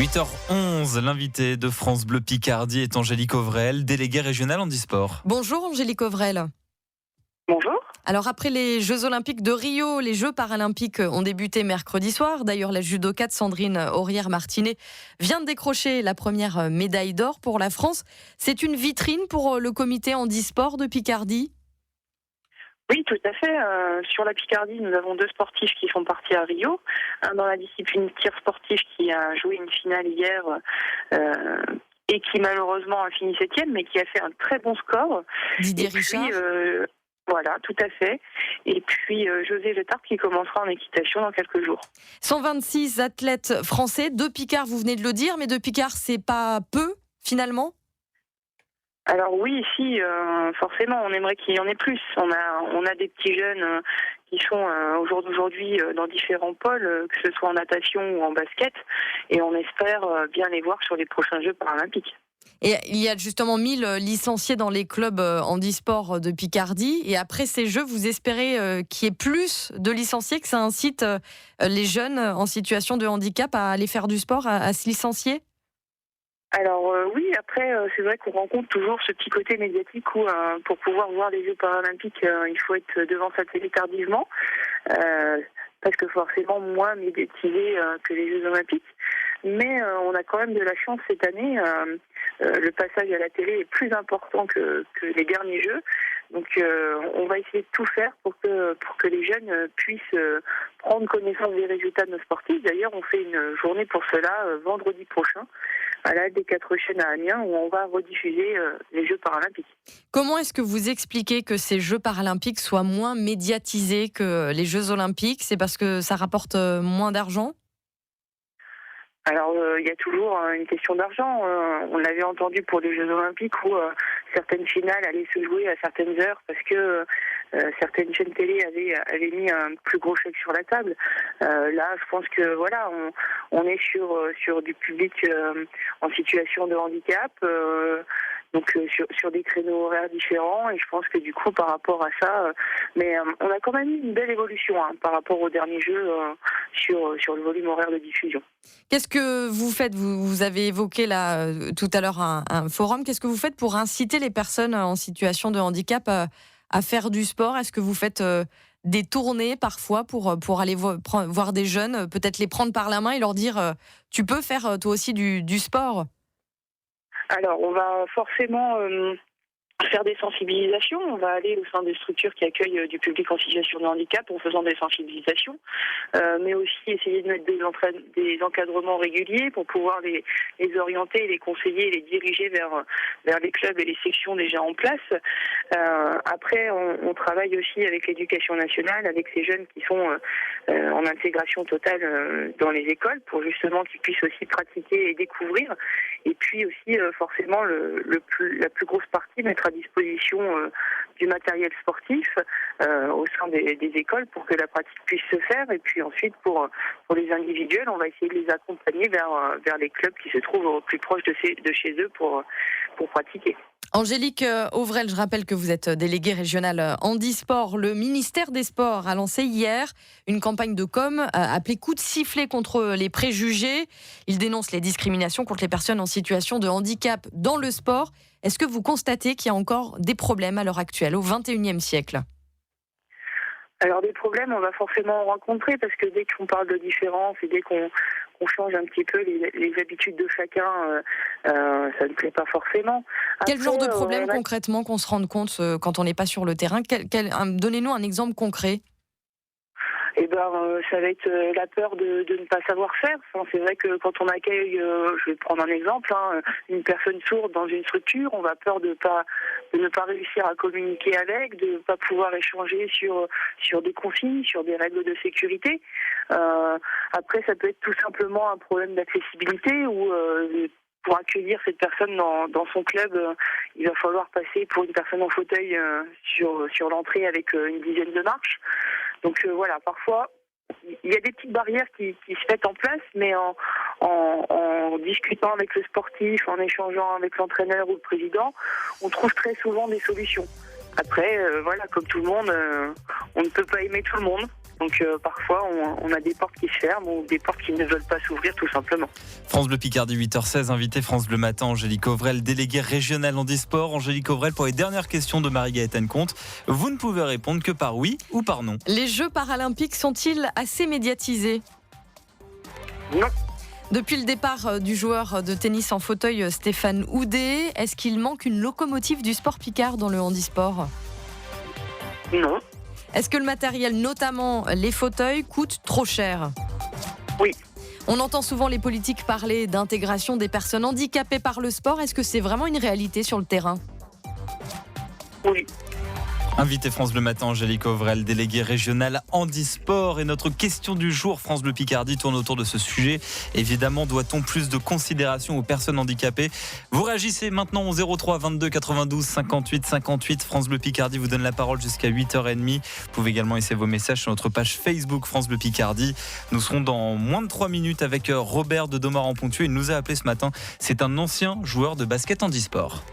8h11, l'invité de France Bleu Picardie est Angélique Auvrel, déléguée régionale handisport. Bonjour Angélique Auvrel. Bonjour. Alors après les Jeux Olympiques de Rio, les Jeux Paralympiques ont débuté mercredi soir. D'ailleurs, la judokate Sandrine Aurière-Martinet vient de décrocher la première médaille d'or pour la France. C'est une vitrine pour le comité handisport de Picardie. Oui, tout à fait. Sur la Picardie, nous avons deux sportifs qui sont partis à Rio. Un dans la discipline tir sportif qui a joué une finale hier et qui malheureusement a fini 7e, mais qui a fait un très bon score. Didier Richard. Voilà, tout à fait. Et puis José Gétard qui commencera en équitation dans quelques jours. 126 athlètes français, 2 Picards, vous venez de le dire, mais 2 Picards, c'est pas peu finalement ? Alors oui, si, forcément, on aimerait qu'il y en ait plus. On a des petits jeunes qui sont au jour d'aujourd'hui dans différents pôles, que ce soit en natation ou en basket, et on espère bien les voir sur les prochains Jeux paralympiques. Et il y a justement 1000 licenciés dans les clubs handisport de Picardie. Et après ces Jeux, vous espérez qu'il y ait plus de licenciés, que ça incite les jeunes en situation de handicap à aller faire du sport, à se licencier ? Alors oui, après c'est vrai qu'on rencontre toujours ce petit côté médiatique où pour pouvoir voir les Jeux paralympiques, il faut être devant sa télé tardivement, parce que forcément moins médiatisé que les Jeux olympiques. Mais on a quand même de la chance cette année. Le passage à la télé est plus important que les derniers Jeux. Donc on va essayer de tout faire pour que les jeunes puissent prendre connaissance des résultats de nos sportifs. D'ailleurs, on fait une journée pour cela vendredi prochain à la des 4 chaînes à Amiens où on va rediffuser les Jeux paralympiques. Comment est-ce que vous expliquez que ces Jeux paralympiques soient moins médiatisés que les Jeux olympiques ? C'est parce que ça rapporte moins d'argent ? Alors, il y a toujours une question d'argent. On l'avait entendu pour les Jeux Olympiques où certaines finales allaient se jouer à certaines heures parce que certaines chaînes télé avaient mis un plus gros chèque sur la table. Là, je pense que voilà, on est sur du public en situation de handicap. Donc sur des créneaux horaires différents, et je pense que du coup par rapport à ça, mais on a quand même eu une belle évolution par rapport aux derniers Jeux sur le volume horaire de diffusion. Qu'est-ce que vous faites ? Vous avez évoqué là tout à l'heure un forum. Qu'est-ce que vous faites pour inciter les personnes en situation de handicap à faire du sport ? Est-ce que vous faites des tournées parfois pour aller voir des jeunes, peut-être les prendre par la main et leur dire tu peux faire toi aussi du sport ? Alors, on va forcément faire des sensibilisations. On va aller au sein des structures qui accueillent du public en situation de handicap en faisant des sensibilisations, mais aussi essayer de mettre des encadrements réguliers pour pouvoir les orienter, les conseiller, les diriger vers les clubs et les sections déjà en place. Après, on travaille aussi avec l'éducation nationale, avec ces jeunes qui sont en intégration totale dans les écoles pour justement qu'ils puissent aussi pratiquer et découvrir. Et puis aussi, forcément, la plus grosse partie, mettre à disposition du matériel sportif au sein des écoles pour que la pratique puisse se faire. Et puis ensuite, pour les individuels, on va essayer de les accompagner vers les clubs qui se trouvent au plus proche de chez eux pour pratiquer. Angélique Auvrel, je rappelle que vous êtes déléguée régionale handisport. Le ministère des Sports a lancé hier une campagne de com appelée Coup de sifflet contre les préjugés. Il dénonce les discriminations contre les personnes en situation de handicap dans le sport. Est-ce que vous constatez qu'il y a encore des problèmes à l'heure actuelle, au XXIe siècle ? Alors des problèmes, on va forcément en rencontrer parce que dès qu'on parle de différence et dès qu'on change un petit peu les habitudes de chacun, ça ne plaît pas forcément. Quel genre de problème concrètement qu'on se rende compte quand on n'est pas sur le terrain ? Donnez-nous un exemple concret. Eh ben, ça va être la peur de ne pas savoir faire. Enfin, c'est vrai que quand on accueille, je vais prendre un exemple, une personne sourde dans une structure, on va peur de ne pas réussir à communiquer avec, de ne pas pouvoir échanger sur des consignes, sur des règles de sécurité. Après, ça peut être tout simplement un problème d'accessibilité ou pour accueillir cette personne dans son club, il va falloir passer pour une personne en fauteuil sur l'entrée avec une dizaine de marches. Donc voilà, parfois, il y a des petites barrières qui se mettent en place, mais en discutant avec le sportif, en échangeant avec l'entraîneur ou le président, on trouve très souvent des solutions. Après, voilà, comme tout le monde, on ne peut pas aimer tout le monde. Donc parfois, on a des portes qui se ferment ou des portes qui ne veulent pas s'ouvrir tout simplement. France Bleu Picardie, 8h16, invité France Bleu Matin, Angélique Auvrel, déléguée régionale handisport. Angélique Auvrel, pour les dernières questions de Marie-Gaëtane Comte, vous ne pouvez répondre que par oui ou par non. Les Jeux paralympiques sont-ils assez médiatisés ? Non. Depuis le départ du joueur de tennis en fauteuil Stéphane Houdet, est-ce qu'il manque une locomotive du sport picard dans le handisport ? Non. Est-ce que le matériel, notamment les fauteuils, coûte trop cher ? Oui. On entend souvent les politiques parler d'intégration des personnes handicapées par le sport. Est-ce que c'est vraiment une réalité sur le terrain ? Oui. Invité France Bleu Matin, Angélique Auvrel, déléguée régionale handisport. Et notre question du jour, France Bleu Picardie, tourne autour de ce sujet. Évidemment, doit-on plus de considération aux personnes handicapées ? Vous réagissez maintenant au 03 22 92 58 58. France Bleu Picardie vous donne la parole jusqu'à 8h30. Vous pouvez également laisser vos messages sur notre page Facebook France Bleu Picardie. Nous serons dans moins de 3 minutes avec Robert de Domaran-Ponthieu. Il nous a appelé ce matin. C'est un ancien joueur de basket handisport.